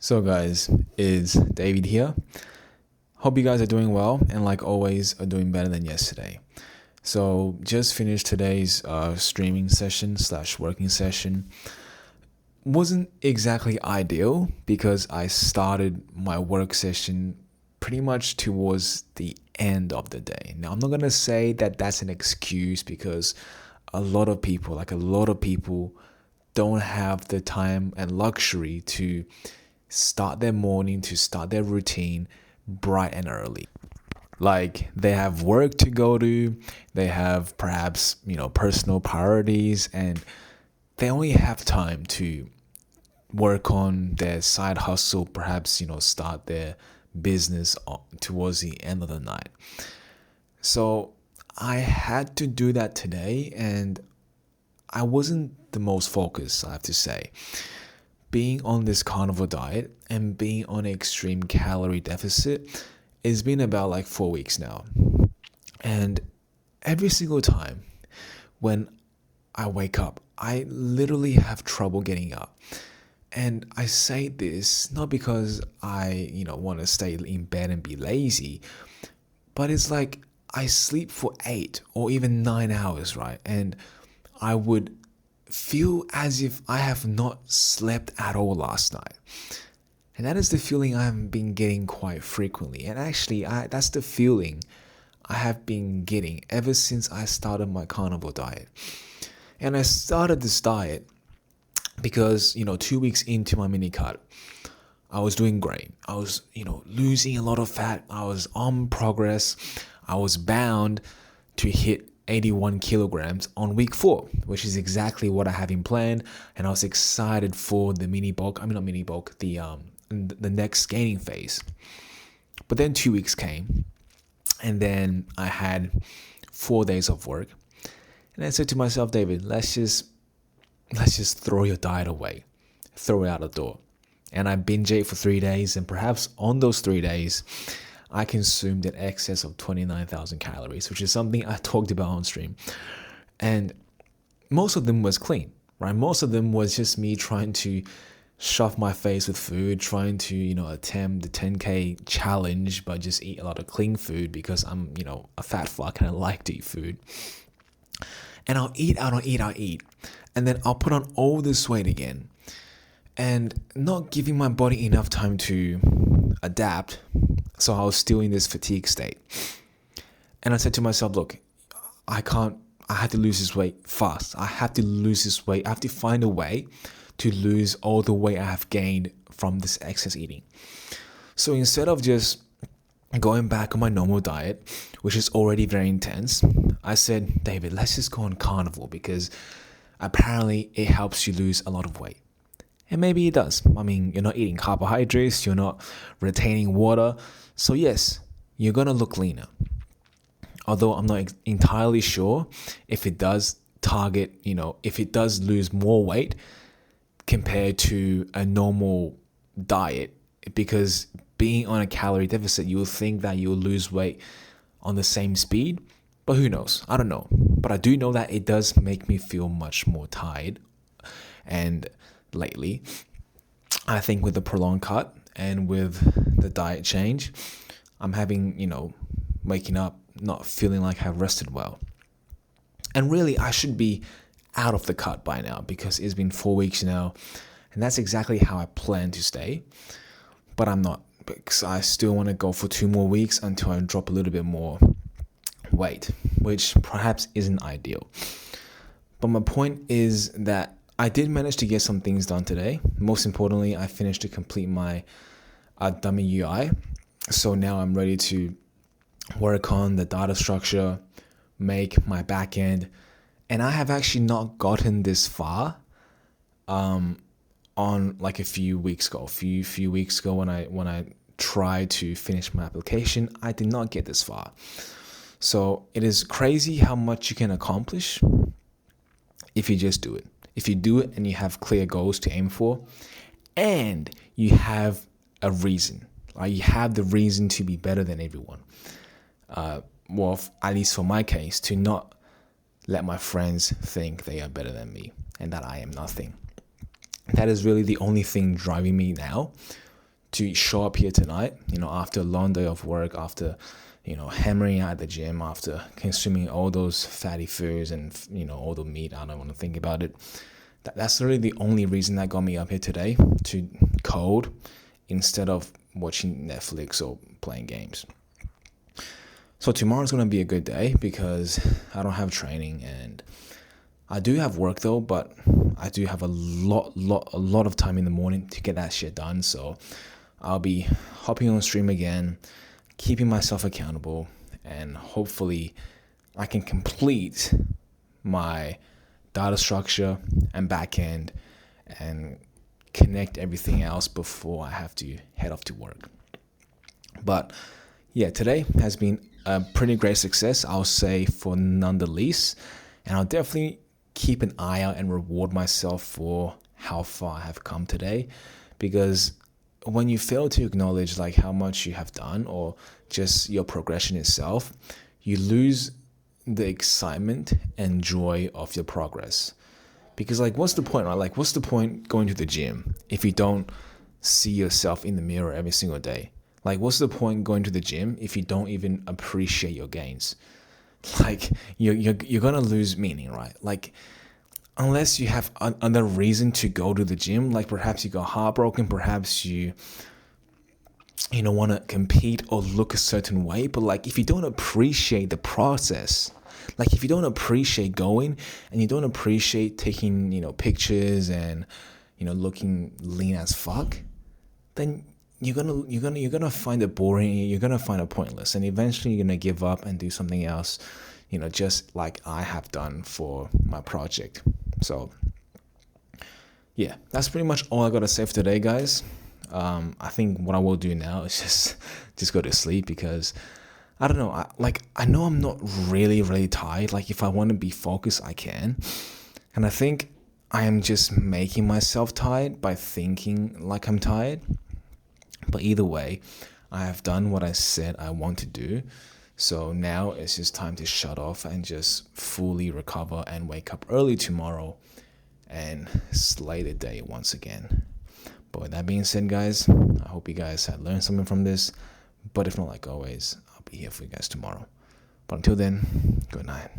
So guys, it's David here. Hope you guys are doing well and like always are doing better than yesterday. So just finished today's streaming session slash working session. Wasn't exactly ideal because I started my work session pretty much towards the end of the day. Now I'm not gonna say that that's an excuse because a lot of people don't have the time and luxury to start their morning, to start their routine bright and early. Like they have work to go to, they have perhaps, personal priorities, and they only have time to work on their side hustle, perhaps, start their business towards the end of the night. So I had to do that today, and I wasn't the most focused, I have to say. Being on this carnivore diet and being on an extreme calorie deficit, it's been about like 4 weeks now. And every single time when I wake up, I literally have trouble getting up. And I say this not because I, want to stay in bed and be lazy, but it's like I sleep for 8 or even 9 hours, right? And I would feel as if I have not slept at all last night. And that is the feeling I've been getting quite frequently. And actually, that's the feeling I have been getting ever since I started my carnivore diet. And I started this diet because, 2 weeks into my mini cut, I was doing great. I was, losing a lot of fat. I was on progress. I was bound to hit 81 kilograms on week 4, which is exactly what I have in plan. And I was excited for the mini bulk. I mean, not mini bulk, the next gaining phase. But then 2 weeks came, and then I had 4 days of work. And I said to myself, David, let's just throw your diet away, throw it out the door. And I binge ate for 3 days, and perhaps on those 3 days, I consumed an excess of 29,000 calories, which is something I talked about on stream. And most of them was clean, right? Most of them was just me trying to shove my face with food, trying to, attempt the 10K challenge, but just eat a lot of clean food because I'm, a fat fuck and I like to eat food. And I'll eat. And then I'll put on all this weight again and not giving my body enough time to adapt. So I was still in this fatigue state. And I said to myself, look, I have to lose this weight fast. I have to lose this weight. I have to find a way to lose all the weight I have gained from this excess eating. So instead of just going back on my normal diet, which is already very intense, I said, David, let's just go on carnivore because apparently it helps you lose a lot of weight. And maybe it does. I mean, you're not eating carbohydrates, you're not retaining water. So yes, you're going to look leaner. Although I'm not entirely sure if it does target, if it does lose more weight compared to a normal diet. Because being on a calorie deficit, you'll think that you'll lose weight on the same speed. But who knows? I don't know. But I do know that it does make me feel much more tired. And lately, I think with the prolonged cut and with the diet change, I'm having, waking up not feeling like I've rested well. And really, I should be out of the cut by now because it's been 4 weeks now, and that's exactly how I plan to stay. But I'm not, because I still want to go for 2 more weeks until I drop a little bit more weight, which perhaps isn't ideal. But my point is that I did manage to get some things done today. Most importantly, I finished to complete my dummy UI. So now I'm ready to work on the data structure, make my backend. And I have actually not gotten this far on like a few weeks ago. A few weeks ago when I tried to finish my application, I did not get this far. So it is crazy how much you can accomplish if you just do it. If you do it and you have clear goals to aim for, and you have a reason, right? You have the reason to be better than everyone. Well, at least for my case, to not let my friends think they are better than me and that I am nothing. That is really the only thing driving me now. to show up here tonight, after a long day of work, after, hammering out at the gym, after consuming all those fatty foods and, all the meat. I don't want to think about it. That's really the only reason that got me up here today, to code instead of watching Netflix or playing games. So tomorrow's going to be a good day because I don't have training, and I do have work though, but I do have a lot of time in the morning to get that shit done. So I'll be hopping on stream again, keeping myself accountable, and hopefully I can complete my data structure and backend and connect everything else before I have to head off to work. But yeah, today has been a pretty great success, I'll say, for none the least. And I'll definitely keep an eye out and reward myself for how far I have come today. Because when you fail to acknowledge like how much you have done or just your progression itself, you lose the excitement and joy of your progress. Because like, what's the point, right? Like, what's the point going to the gym if you don't see yourself in the mirror every single day? Like, what's the point going to the gym if you don't even appreciate your gains? Like, you're gonna lose meaning, right? Like, unless you have another reason to go to the gym, like perhaps you got heartbroken, perhaps you want to compete or look a certain way. But like, if you don't appreciate the process, like if you don't appreciate going and you don't appreciate taking pictures and looking lean as fuck, then you're gonna find it boring. You're gonna find it pointless, and eventually you're gonna give up and do something else, just like I have done for my project. So yeah, that's pretty much all I gotta say for today, guys. I think what I will do now is just go to sleep, because I don't know. I know I'm not really tired. Like, if I want to be focused, I can, and I think I am just making myself tired by thinking like I'm tired. But either way, I have done what I said I want to do. So now it's just time to shut off and just fully recover and wake up early tomorrow and slay the day once again. But with that being said, guys, I hope you guys had learned something from this. But if not, like always, I'll be here for you guys tomorrow. But until then, good night.